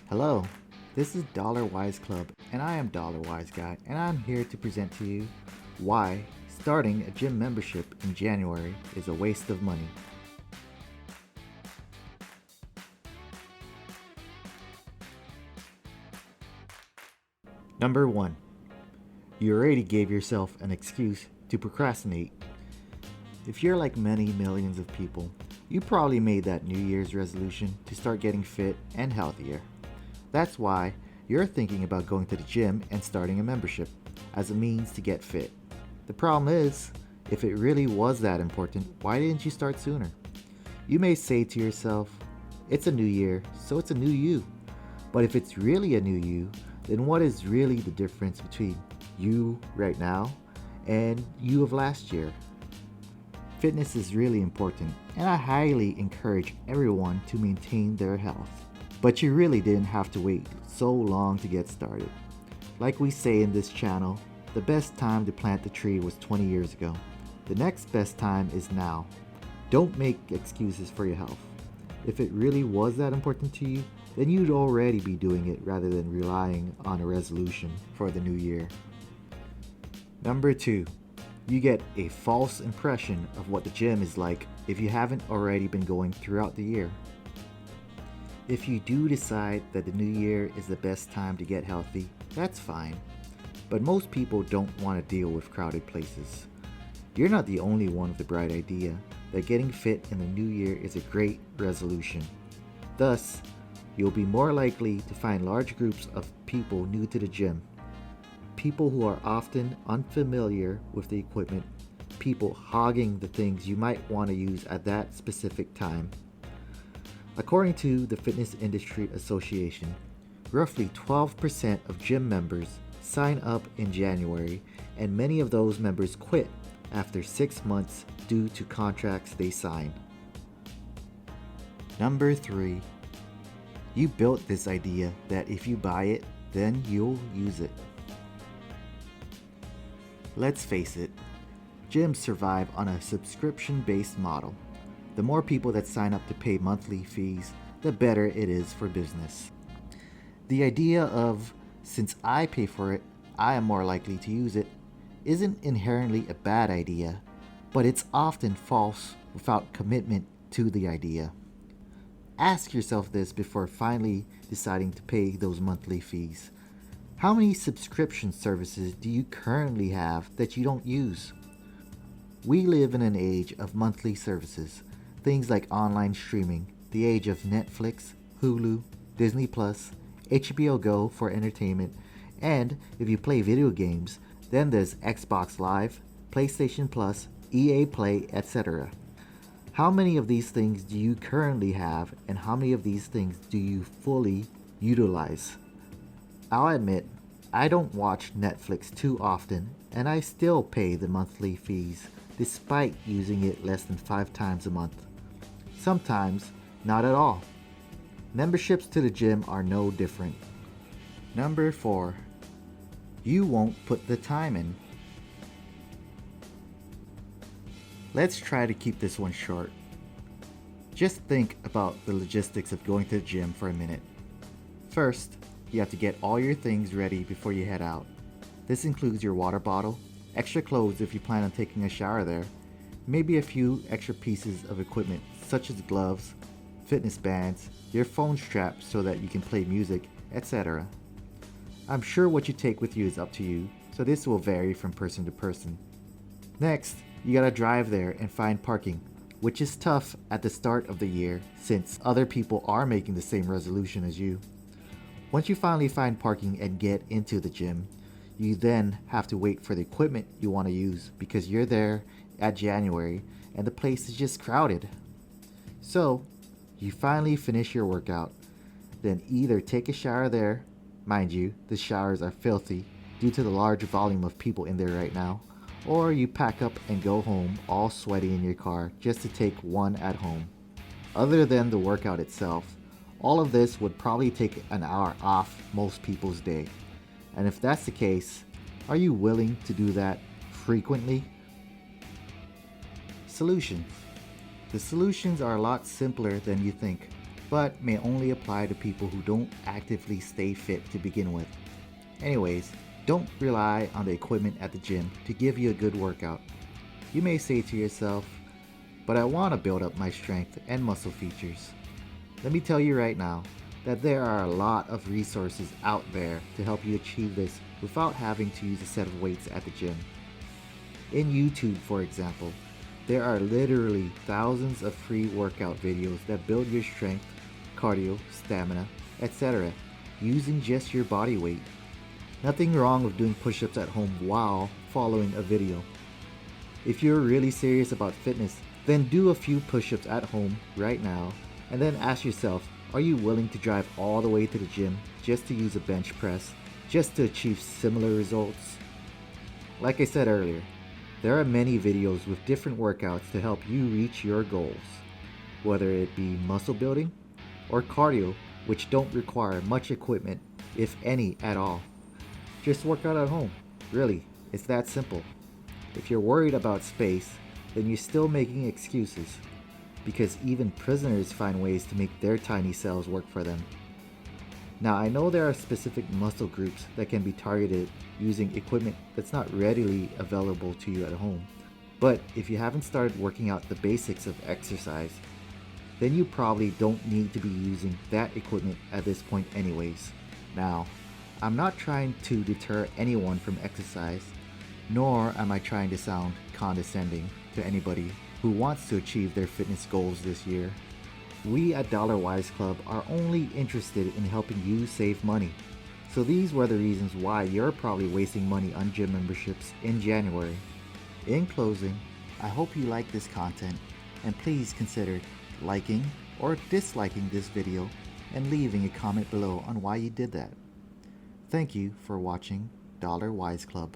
Hello, this is Dollar Wise Club, and I am Dollar Wise Guy, and I'm here to present to you why starting a gym membership in January is a waste of money. Number 1. You already gave yourself an excuse to procrastinate. If you're like many millions of people, you probably made that New Year's resolution to start getting fit and healthier. That's why you're thinking about going to the gym and starting a membership as a means to get fit. The problem is, if it really was that important, why didn't you start sooner? You may say to yourself, it's a new year, so it's a new you. But if it's really a new you, then what is really the difference between you right now and you of last year? Fitness is really important, and I highly encourage everyone to maintain their health. But you really didn't have to wait so long to get started. Like we say in this channel, the best time to plant the tree was 20 years ago. The next best time is now. Don't make excuses for your health. If it really was that important to you, then you'd already be doing it rather than relying on a resolution for the new year. Number 2. You get a false impression of what the gym is like if you haven't already been going throughout the year. If you do decide that the new year is the best time to get healthy, that's fine. But most people don't want to deal with crowded places. You're not the only one with the bright idea that getting fit in the new year is a great resolution. Thus, you'll be more likely to find large groups of people new to the gym. People who are often unfamiliar with the equipment, people hogging the things you might want to use at that specific time. According to the Fitness Industry Association, roughly 12% of gym members sign up in January, and many of those members quit after 6 months due to contracts they sign. Number 3. You built this idea that if you buy it, then you'll use it. Let's face it, gyms survive on a subscription-based model. The more people that sign up to pay monthly fees, the better it is for business. The idea of, since I pay for it, I am more likely to use it, isn't inherently a bad idea, but it's often false without commitment to the idea. Ask yourself this before finally deciding to pay those monthly fees. How many subscription services do you currently have that you don't use? We live in an age of monthly services, things like online streaming, the age of Netflix, Hulu, Disney Plus, HBO Go for entertainment, and if you play video games, then there's Xbox Live, PlayStation Plus, EA Play, etc. How many of these things do you currently have, and how many of these things do you fully utilize? I'll admit, I don't watch Netflix too often, and I still pay the monthly fees despite using it less than 5 times a month. Sometimes, not at all. Memberships to the gym are no different. Number 4. You won't put the time in. Let's try to keep this one short. Just think about the logistics of going to the gym for a minute. First, you have to get all your things ready before you head out. This includes your water bottle, extra clothes if you plan on taking a shower there, maybe a few extra pieces of equipment such as gloves, fitness bands, your phone strap so that you can play music, etc. I'm sure what you take with you is up to you, so this will vary from person to person. Next, you gotta drive there and find parking, which is tough at the start of the year since other people are making the same resolution as you. Once you finally find parking and get into the gym, you then have to wait for the equipment you want to use because you're there at January and the place is just crowded. So, you finally finish your workout, then either take a shower there, mind you, the showers are filthy due to the large volume of people in there right now, or you pack up and go home all sweaty in your car just to take one at home. Other than the workout itself, all of this would probably take an hour off most people's day. And if that's the case, are you willing to do that frequently? Solutions. The solutions are a lot simpler than you think, but may only apply to people who don't actively stay fit to begin with. Anyways, don't rely on the equipment at the gym to give you a good workout. You may say to yourself, but I want to build up my strength and muscle features. Let me tell you right now that there are a lot of resources out there to help you achieve this without having to use a set of weights at the gym. In YouTube, for example, there are literally thousands of free workout videos that build your strength, cardio, stamina, etc. using just your body weight. Nothing wrong with doing push-ups at home while following a video. If you're really serious about fitness, then do a few push-ups at home right now and then ask yourself, are you willing to drive all the way to the gym just to use a bench press, just to achieve similar results? Like I said earlier, there are many videos with different workouts to help you reach your goals, whether it be muscle building or cardio, which don't require much equipment, if any at all. Just work out at home. Really, it's that simple. If you're worried about space, then you're still making excuses, because even prisoners find ways to make their tiny cells work for them. Now, I know there are specific muscle groups that can be targeted using equipment that's not readily available to you at home, but if you haven't started working out the basics of exercise, then you probably don't need to be using that equipment at this point anyways. Now, I'm not trying to deter anyone from exercise, nor am I trying to sound condescending to anybody who wants to achieve their fitness goals this year. We at Dollar Wise Club are only interested in helping you save money. So these were the reasons why you're probably wasting money on gym memberships in January. In closing, I hope you like this content, and please consider liking or disliking this video and leaving a comment below on why you did that. Thank you for watching Dollar Wise Club.